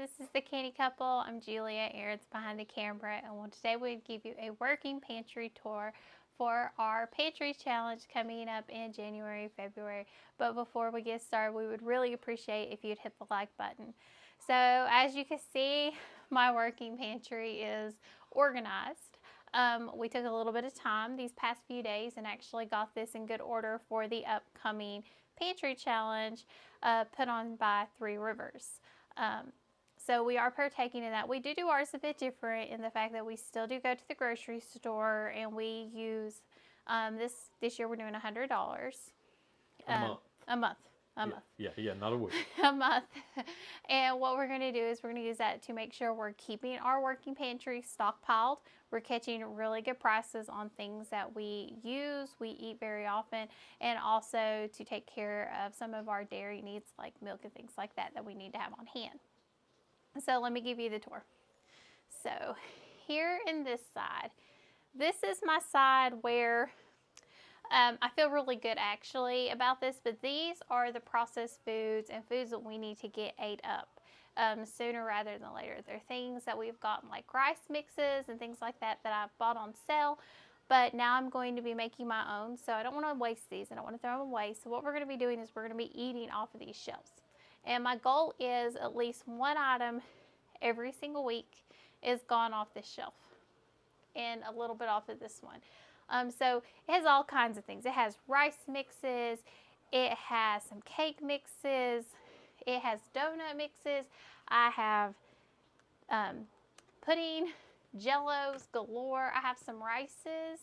this is the Canny Couple. I'm Julia, Aaron's behind the camera, and today we'll give you a working pantry tour for our pantry challenge coming up in January, February. But before we get started, we would really appreciate if you'd hit the like button. So as you can see, my working pantry is organized. We took a little bit of time these past few days and actually got this in good order for the upcoming pantry challenge put on by Three Rivers. So we are partaking in that. We do ours a bit different in the fact that we still do go to the grocery store, and we use this year we're doing $100 a month. Yeah, not a week. A month. And what we're going to do is we're going to use that to make sure we're keeping our working pantry stockpiled. We're catching really good prices on things that we use, we eat very often, and also to take care of some of our dairy needs like milk and things like that that we need to have on hand. So let me give you the tour. So here in this side, this is my side where I feel really good actually about this, but these are the processed foods and foods that we need to get ate up sooner rather than later. They're things that we've gotten like rice mixes and things like that that I've bought on sale, but now I'm going to be making my own, so I don't want to waste these. I don't want to throw them away. So what we're going to be doing is we're going to be eating off of these shelves. And my goal is at least one item every single week is gone off this shelf and a little bit off of this one. So it has all kinds of things. It has rice mixes, it has some cake mixes, it has donut mixes. I have pudding, jellos galore. I have some rices.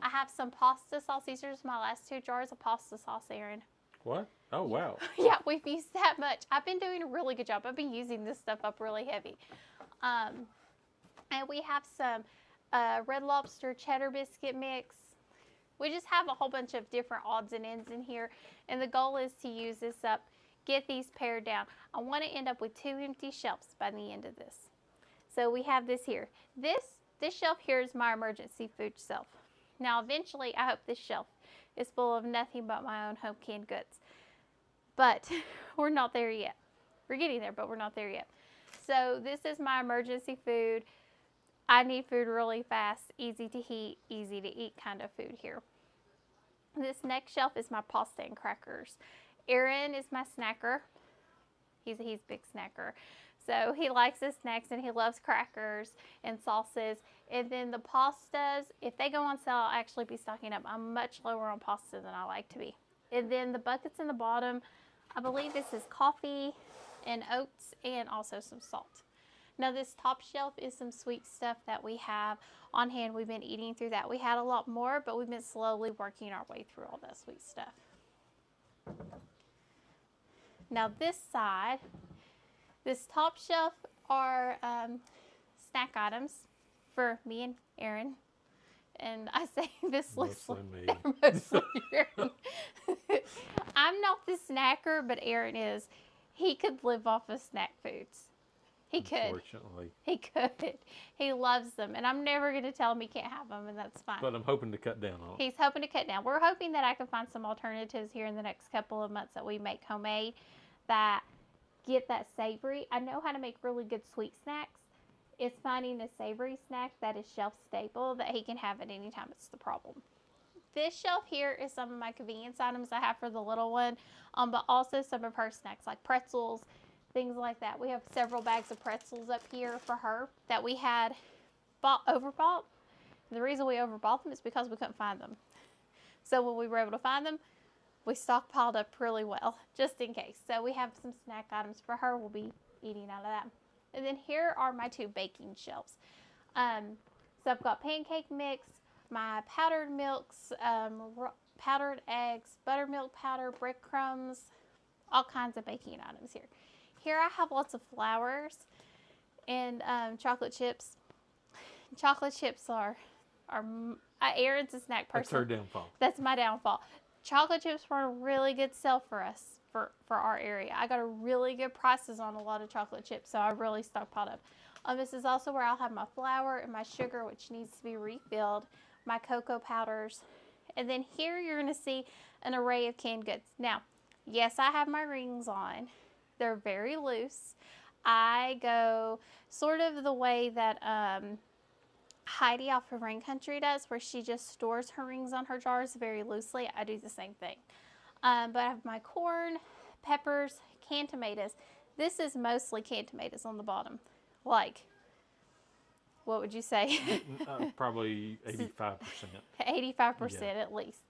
I have some pasta sauce. These are just my last 2 jars of pasta sauce, Aaron. What? Oh, wow. Yeah, we've used that much. I've been doing a really good job. I've been using this stuff up really heavy. And we have some Red Lobster cheddar biscuit mix. We just have a whole bunch of different odds and ends in here. And the goal is to use this up, get these pared down. I want to end up with 2 empty shelves by the end of this. So we have this here. This shelf here is my emergency food shelf. Now eventually I hope this shelf is full of nothing but my own home canned goods. But we're not there yet. We're getting there, but we're not there yet. So this is my emergency food. I need food really fast, easy to heat, easy to eat kind of food here. This next shelf is my pasta and crackers. Aaron is my snacker. He's a big snacker. So he likes his snacks and he loves crackers and sauces. And then the pastas, if they go on sale, I'll actually be stocking up. I'm much lower on pasta than I like to be. And then the buckets in the bottom, I believe this is coffee and oats and also some salt. Now this top shelf is some sweet stuff that we have on hand. We've been eating through that. We had a lot more, but we've been slowly working our way through all that sweet stuff. Now this side, this top shelf are snack items for me and Aaron. And I say this looks like mostly Aaron. I'm not the snacker, but Aaron is. He could live off of snack foods. He could. Unfortunately. He could. He loves them. And I'm never going to tell him he can't have them, and that's fine. But I'm hoping to cut down on it. He's hoping to cut down. We're hoping that I can find some alternatives here in the next couple of months that we make homemade that get that savory. I know how to make really good sweet snacks. It's finding a savory snack that is shelf stable that he can have at any time. It's the problem. This shelf here is some of my convenience items I have for the little one, but also some of her snacks like pretzels, things like that. We have several bags of pretzels up here for her that we had overbought. The reason we overbought them is because we couldn't find them. So when we were able to find them, we stockpiled up really well, just in case. So we have some snack items for her. We'll be eating out of that. And then here are my 2 baking shelves. So I've got pancake mix, my powdered milks, powdered eggs, buttermilk powder, breadcrumbs, all kinds of baking items here. Here I have lots of flours and chocolate chips. Chocolate chips are Aaron's a snack person. That's her downfall. That's my downfall. Chocolate chips were a really good sell for us for our area. I got a really good prices on a lot of chocolate chips, so I really stockpiled up. This is also where I'll have my flour and my sugar, which needs to be refilled, my cocoa powders. And then here you're going to see an array of canned goods. Now, yes, I have my rings on. They're very loose. I go sort of the way that Heidi off of Rain Country does, where she just stores her rings on her jars very loosely. I do the same thing. But I have my corn, peppers, canned tomatoes. This is mostly canned tomatoes on the bottom. Like, what would you say? Probably 85%. 85% at least.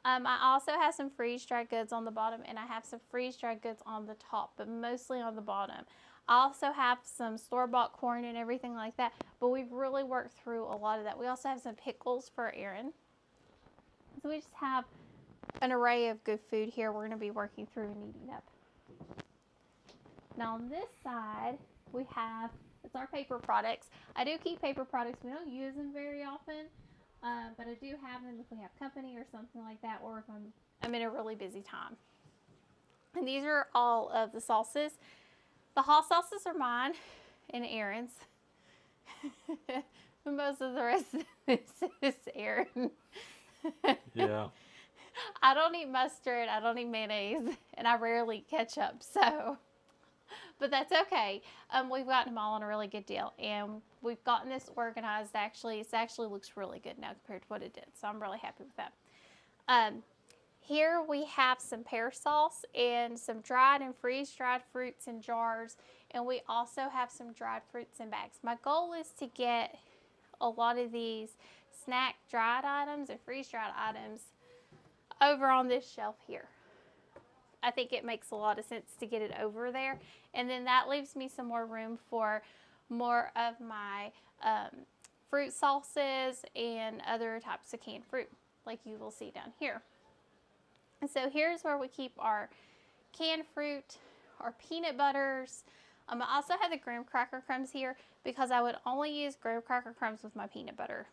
I also have some freeze-dried goods on the bottom, and I have some freeze-dried goods on the top, but mostly on the bottom. I also have some store-bought corn and everything like that, but we've really worked through a lot of that. We also have some pickles for Aaron. So we just have an array of good food here we're going to be working through and eating up. Now on this side, we have, it's our paper products. I do keep paper products. We don't use them very often, but I do have them if we have company or something like that, or if I'm in a really busy time. And these are all of the sauces. The hot sauces are mine and Aaron's. Most of the rest of this is Aaron. Yeah. I don't eat mustard, I don't eat mayonnaise, and I rarely eat ketchup, so. But that's okay. We've gotten them all on a really good deal, and we've gotten this organized. Actually, it actually looks really good now compared to what it did, so I'm really happy with that. Here we have some pear sauce and some dried and freeze-dried fruits in jars, and we also have some dried fruits in bags. My goal is to get a lot of these snack dried items and freeze-dried items over on this shelf here. I think it makes a lot of sense to get it over there, and then that leaves me some more room for more of my fruit sauces and other types of canned fruit, like you will see down here. And so here's where we keep our canned fruit, our peanut butters. I also have the graham cracker crumbs here because I would only use graham cracker crumbs with my peanut butter.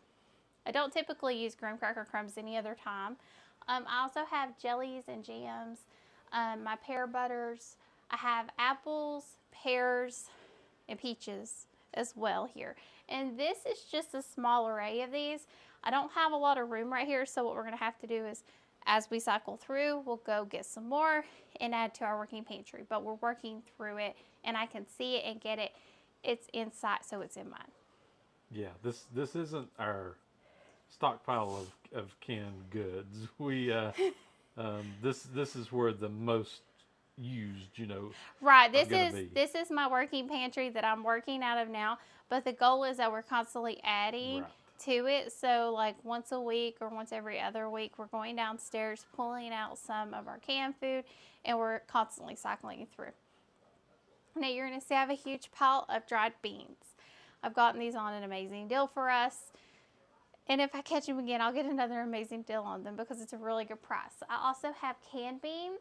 I don't typically use graham cracker crumbs any other time. I also have jellies and jams, my pear butters. I have apples, pears, and peaches as well here. And this is just a small array of these. I don't have a lot of room right here, so what we're going to have to do is, as we cycle through, we'll go get some more and add to our working pantry. But we're working through it, and I can see it and get it. It's in sight, so it's in mine. Yeah, this isn't our stockpile of canned goods. We this is where the most used, Right. This is my working pantry that I'm working out of now. But the goal is that we're constantly adding to it. So like once a week or once every other week, we're going downstairs, pulling out some of our canned food, and we're constantly cycling through. Now you're going to see I have a huge pile of dried beans. I've gotten these on an amazing deal for us. And if I catch them again, I'll get another amazing deal on them because it's a really good price. I also have canned beans.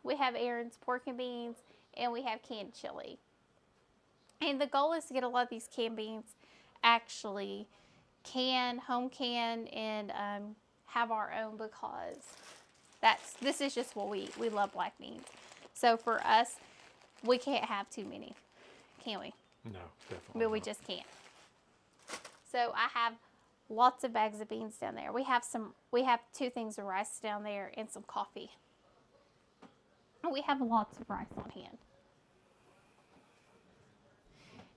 We have Aaron's pork and beans, and we have canned chili. And the goal is to get a lot of these canned beans actually home canned, and have our own, because this is just what we eat. We love black beans. So for us, we can't have too many, can we? No, definitely But we just can't. So I have lots of bags of beans down there. We have 2 things of rice down there and some coffee. We have lots of rice on hand.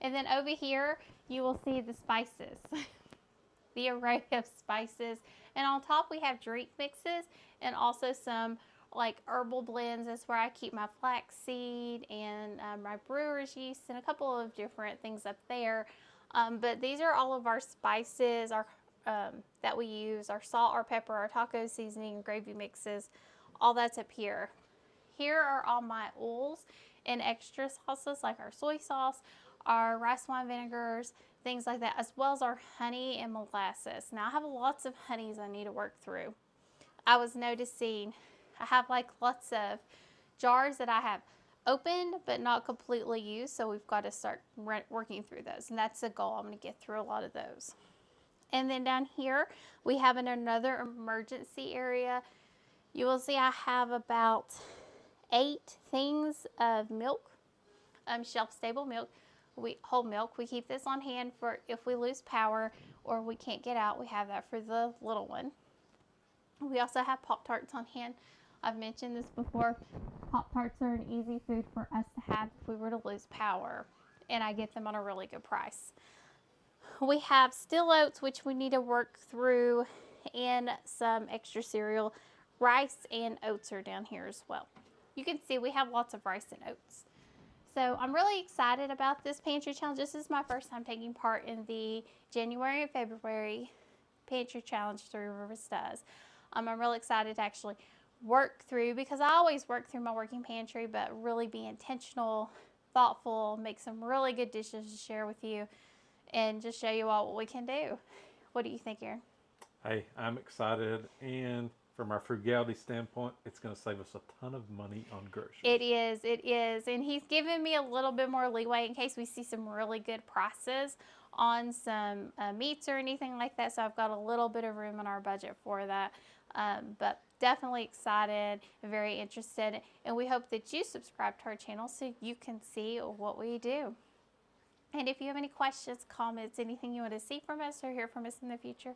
And then over here, you will see the spices. The array of spices. And on top, we have drink mixes and also some like herbal blends. That's where I keep my flaxseed and my brewer's yeast and a couple of different things up there. But these are all of our spices that we use, our salt, our pepper, our taco seasoning, gravy mixes. All that's up here. Here are all my oils and extra sauces like our soy sauce, our rice wine vinegars, things like that, as well as our honey and molasses. Now I have lots of honeys I need to work through. I was noticing I have like lots of jars that I have opened but not completely used, so we've got to start working through those, and that's the goal. I'm going to get through a lot of those. And then down here we have another emergency area. You will see I have about 8 things of milk, shelf stable milk, whole milk. We keep this on hand for if we lose power or we can't get out. We have that for the little one. We also have Pop-Tarts on hand. I've mentioned this before. Pop-Tarts are an easy food for us to have if we were to lose power, and I get them on a really good price. We have still oats, which we need to work through, and some extra cereal. Rice and oats are down here as well. You can see we have lots of rice and oats. So I'm really excited about this pantry challenge. This is my first time taking part in the January and February pantry challenge Three Rivers does. I'm really excited to actually work through, because I always work through my working pantry, but really be intentional, thoughtful, make some really good dishes to share with you, and just show you all what we can do. What do you think, Aaron? Hey, I'm excited, and from our frugality standpoint, it's going to save us a ton of money on groceries. It is. And he's given me a little bit more leeway in case we see some really good prices on some meats or anything like that. So I've got a little bit of room in our budget for that. But definitely excited and very interested. And we hope that you subscribe to our channel so you can see what we do. And if you have any questions, comments, anything you want to see from us or hear from us in the future,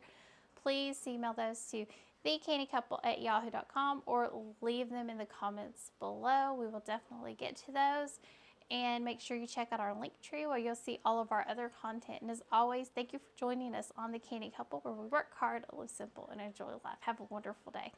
please email those to thecannycouple@yahoo.com or leave them in the comments below. We will definitely get to those. And make sure you check out our link tree where you'll see all of our other content. And as always, thank you for joining us on The Canny Couple, where we work hard, live simple, and enjoy life. Have a wonderful day.